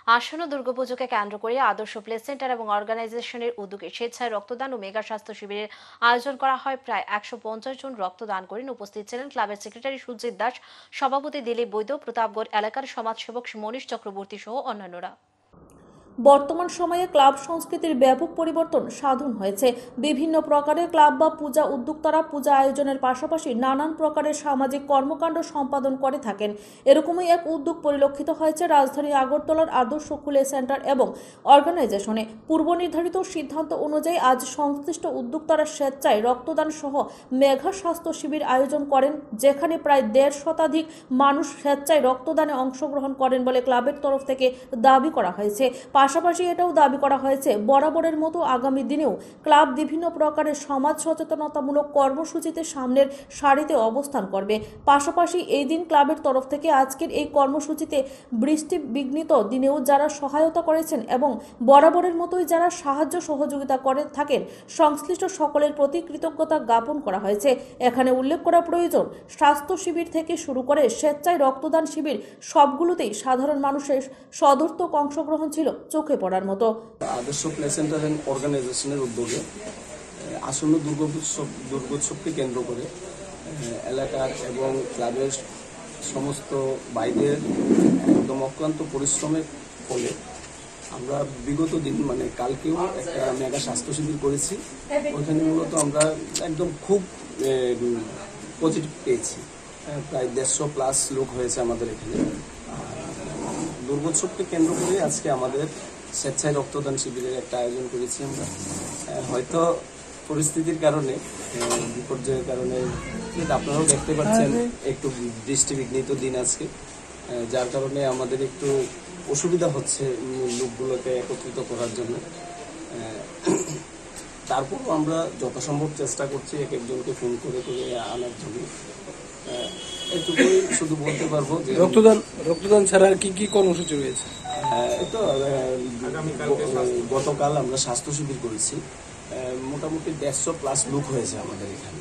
আসন্ন দুর্গাপুজোকে কেন্দ্র করে আদর্শ প্লে সেন্টার এবং অর্গানাইজেশনের উদ্যোগে স্বেচ্ছায় রক্তদান ও মেগা স্বাস্থ্য শিবিরের আয়োজন করা হয়। প্রায় 150 জন রক্তদান করেন। উপস্থিত ছিলেন ক্লাবের সেক্রেটারি সুজিত দাস, সভাপতি দিলীপ বৈদ্য, প্রতাপগড় এলাকার সমাজসেবক মনীষ চক্রবর্তী সহ অন্যান্যরা। বর্তমান সময়ে ক্লাব সংস্কৃতির ব্যাপক পরিবর্তন সাধন হয়েছে। বিভিন্ন প্রকারের ক্লাব বা পূজা উদ্যোক্তারা পূজা আয়োজনের পাশাপাশি নানান প্রকারের সামাজিক কর্মকাণ্ড সম্পাদন করে থাকেন। এরকমই এক উদ্যোগ পরিলক্ষিত হয়েছে রাজধানী আগরতলার আদর্শ প্লে সেন্টার এবং অর্গানাইজেশনে। পূর্ব নির্ধারিত সিদ্ধান্ত অনুযায়ী আজ সংশ্লিষ্ট উদ্যোক্তারা স্বেচ্ছায় রক্তদান সহ মেঘা স্বাস্থ্য শিবির আয়োজন করেন, যেখানে প্রায় 1.5 শতাধিক মানুষ স্বেচ্ছায় রক্তদানে অংশগ্রহণ করেন বলে ক্লাবের তরফ থেকে দাবি করা হয়েছে। পাশাপাশি এটাও দাবি করা হয়েছে বরাবরের মতো আগামী দিনেও ক্লাব বিভিন্ন প্রকারের সমাজ সচেতনতামূলক কর্মসূচিতে সামনের সারিতে অবস্থান করবে। পাশাপাশি এই দিন ক্লাবের তরফ থেকে আজকের এই কর্মসূচিতে বৃষ্টি বিঘ্নিত দিনেও যারা সহায়তা করেছেন এবং বরাবরের মতোই যারা সাহায্য সহযোগিতা করে থাকেন, সংশ্লিষ্ট সকলের প্রতি কৃতজ্ঞতা জ্ঞাপন করা হয়েছে। এখানে উল্লেখ করা প্রয়োজন, স্বাস্থ্য শিবির থেকে শুরু করে স্বেচ্ছায় রক্তদান শিবির সবগুলোতেই সাধারণ মানুষের সদর্থক অংশগ্রহণ ছিল চোখে পড়ার মতো। আদর্শ প্লে সেন্টার এন্ড অর্গানাইজেশনের উদ্যোগে আসন্ন দুর্গোৎসবকে কেন্দ্র করে এলাকার এবং ক্লাবের সমস্ত বাইরের একদম অক্লান্ত পরিশ্রমের ফলে আমরা বিগত দিন মানে কালকেও একটা মেগা স্বাস্থ্য শিবির করেছি। ওইখানে মূলত আমরা একদম খুব পজিটিভ পেয়েছি। প্রায় 150+ লোক হয়েছে আমাদের এখানে। দুর্গোৎসবকে কেন্দ্র করে আজকে আমাদের স্বেচ্ছায় রক্তদান শিবিরের একটা আয়োজন করেছি আমরা। হয়তো পরিস্থিতির কারণে, বিপর্যয়ের কারণে আপনারাও দেখতে পাচ্ছেন একটু বৃষ্টি বিঘ্নিত দিন আজকে, যার কারণে আমাদের একটু অসুবিধা হচ্ছে লোকগুলোকে একত্রিত করার জন্য। তারপরও আমরা যথাসম্ভব চেষ্টা করছি এক একজনকে ফোন করে করে আনার জন্য। এটুকুই শুধু বলতে পারবো যে রক্তদান ছাড়া আর কি কি কর্মসূচি রয়েছে। গতকাল আমরা স্বাস্থ্য শিবির করেছি। মোটামুটি 150+ লোক হয়েছে আমাদের এখানে।